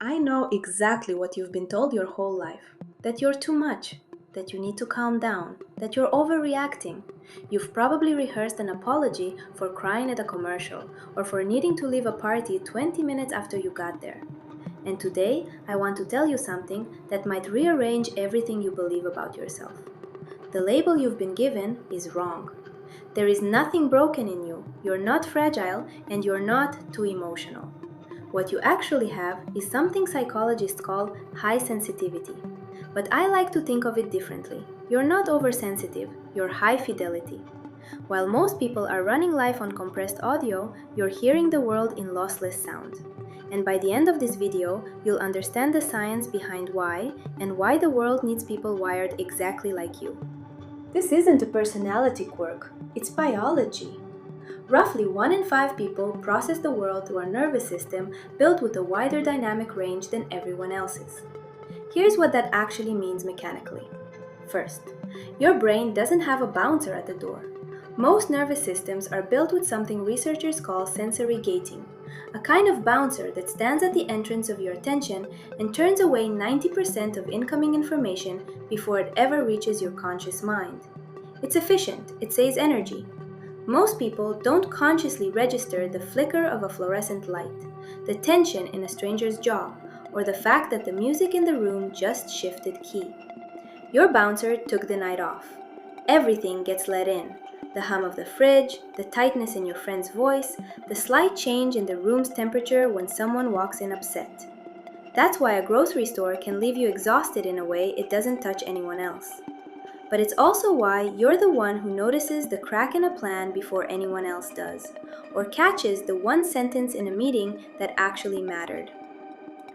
I know exactly what you've been told your whole life, that you're too much, that you need to calm down, that you're overreacting. You've probably rehearsed an apology for crying at a commercial or for needing to leave a party 20 minutes after you got there. And today, I want to tell you something that might rearrange everything you believe about yourself. The label you've been given is wrong. There is nothing broken in you, you're not fragile, and you're not too emotional. What you actually have is something psychologists call high sensitivity. But I like to think of it differently. You're not oversensitive, you're high fidelity. While most people are running life on compressed audio, you're hearing the world in lossless sound. And by the end of this video, you'll understand the science behind why and why the world needs people wired exactly like you. This isn't a personality quirk, it's biology. Roughly 1 in 5 people process the world through a nervous system built with a wider dynamic range than everyone else's. Here's what that actually means mechanically. First, your brain doesn't have a bouncer at the door. Most nervous systems are built with something researchers call sensory gating, a kind of bouncer that stands at the entrance of your attention and turns away 90% of incoming information before it ever reaches your conscious mind. It's efficient, it saves energy. Most people don't consciously register the flicker of a fluorescent light, the tension in a stranger's jaw, or the fact that the music in the room just shifted key. Your bouncer took the night off. Everything gets let in. The hum of the fridge, the tightness in your friend's voice, the slight change in the room's temperature when someone walks in upset. That's why a grocery store can leave you exhausted in a way it doesn't touch anyone else. But it's also why you're the one who notices the crack in a plan before anyone else does, or catches the one sentence in a meeting that actually mattered.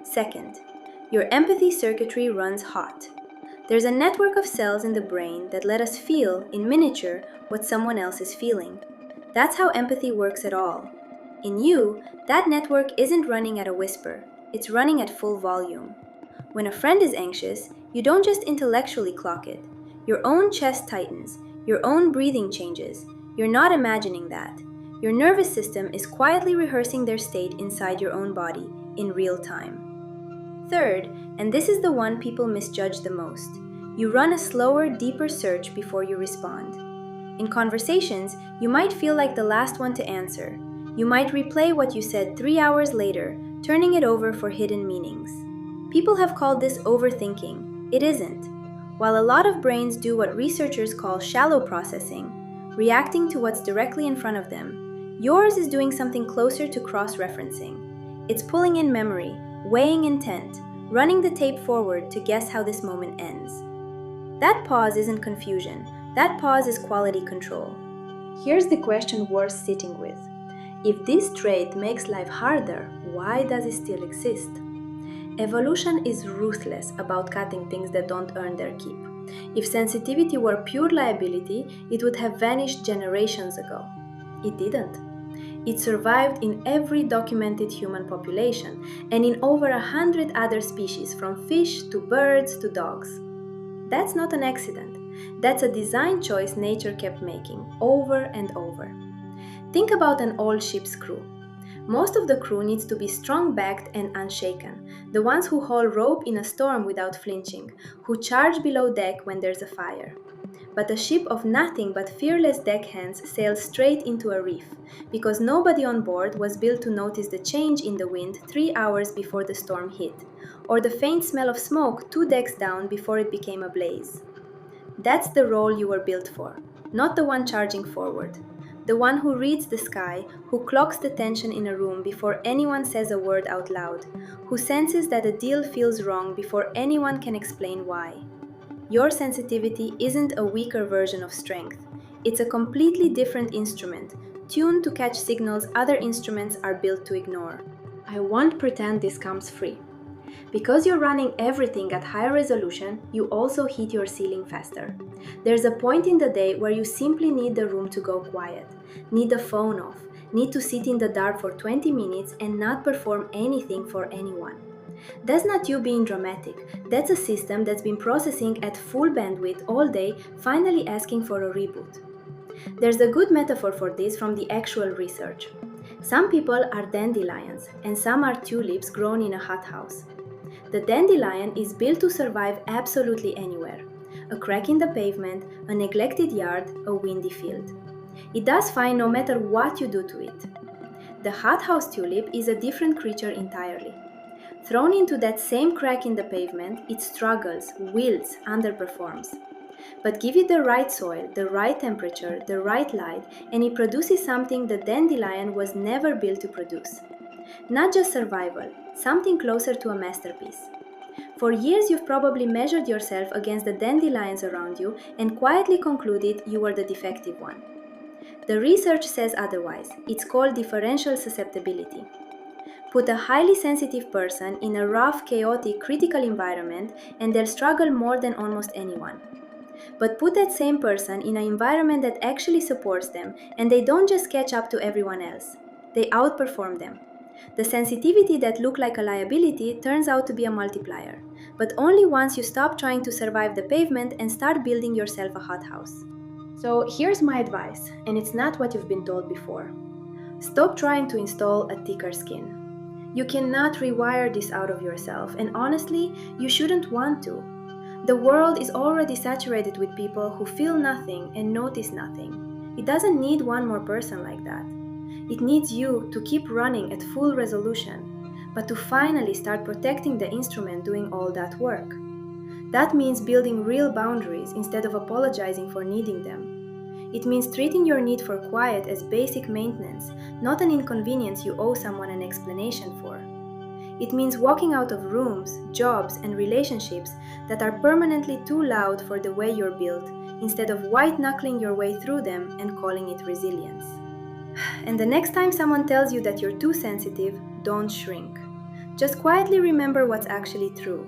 Second, your empathy circuitry runs hot. There's a network of cells in the brain that let us feel, in miniature, what someone else is feeling. That's how empathy works at all. In you, that network isn't running at a whisper, it's running at full volume. When a friend is anxious, you don't just intellectually clock it. Your own chest tightens, your own breathing changes. You're not imagining that. Your nervous system is quietly rehearsing their state inside your own body, in real time. Third, and this is the one people misjudge the most, you run a slower, deeper search before you respond. In conversations, you might feel like the last one to answer. You might replay what you said 3 hours later, turning it over for hidden meanings. People have called this overthinking. It isn't. While a lot of brains do what researchers call shallow processing, reacting to what's directly in front of them, yours is doing something closer to cross-referencing. It's pulling in memory, weighing intent, running the tape forward to guess how this moment ends. That pause isn't confusion. That pause is quality control. Here's the question worth sitting with. If this trait makes life harder, why does it still exist? Evolution is ruthless about cutting things that don't earn their keep. If sensitivity were pure liability, it would have vanished generations ago. It didn't. It survived in every documented human population and in over 100 other species, from fish to birds to dogs. That's not an accident. That's a design choice nature kept making over and over. Think about an old ship's crew. Most of the crew needs to be strong-backed and unshaken, the ones who haul rope in a storm without flinching, who charge below deck when there's a fire. But a ship of nothing but fearless deckhands sailed straight into a reef, because nobody on board was built to notice the change in the wind 3 hours before the storm hit, or the faint smell of smoke 2 decks down before it became a blaze. That's the role you were built for, not the one charging forward. The one who reads the sky, who clocks the tension in a room before anyone says a word out loud, who senses that a deal feels wrong before anyone can explain why. Your sensitivity isn't a weaker version of strength. It's a completely different instrument, tuned to catch signals other instruments are built to ignore. I won't pretend this comes free. Because you're running everything at higher resolution, you also hit your ceiling faster. There's a point in the day where you simply need the room to go quiet, need the phone off, need to sit in the dark for 20 minutes and not perform anything for anyone. That's not you being dramatic, that's a system that's been processing at full bandwidth all day, finally asking for a reboot. There's a good metaphor for this from the actual research. Some people are dandelions, and some are tulips grown in a hothouse. The dandelion is built to survive absolutely anywhere: a crack in the pavement, a neglected yard, a windy field. It does fine no matter what you do to it. The hothouse tulip is a different creature entirely. Thrown into that same crack in the pavement, it struggles, wilts, underperforms. But give it the right soil, the right temperature, the right light, and it produces something the dandelion was never built to produce. Not just survival, something closer to a masterpiece. For years, you've probably measured yourself against the dandelions around you and quietly concluded you were the defective one. The research says otherwise. It's called differential susceptibility. Put a highly sensitive person in a rough, chaotic, critical environment and they'll struggle more than almost anyone. But put that same person in an environment that actually supports them and they don't just catch up to everyone else. They outperform them. The sensitivity that looked like a liability turns out to be a multiplier, but only once you stop trying to survive the pavement and start building yourself a hothouse. So here's my advice, and it's not what you've been told before. Stop trying to install a thicker skin. You cannot rewire this out of yourself, and honestly, you shouldn't want to. The world is already saturated with people who feel nothing and notice nothing. It doesn't need one more person like that. It needs you to keep running at full resolution, but to finally start protecting the instrument doing all that work. That means building real boundaries instead of apologizing for needing them. It means treating your need for quiet as basic maintenance, not an inconvenience you owe someone an explanation for. It means walking out of rooms, jobs, and relationships that are permanently too loud for the way you're built, instead of white-knuckling your way through them and calling it resilience. And the next time someone tells you that you're too sensitive, don't shrink. Just quietly remember what's actually true.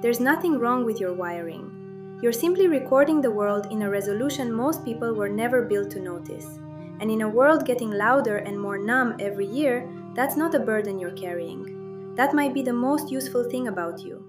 There's nothing wrong with your wiring. You're simply recording the world in a resolution most people were never built to notice. And in a world getting louder and more numb every year, that's not a burden you're carrying. That might be the most useful thing about you.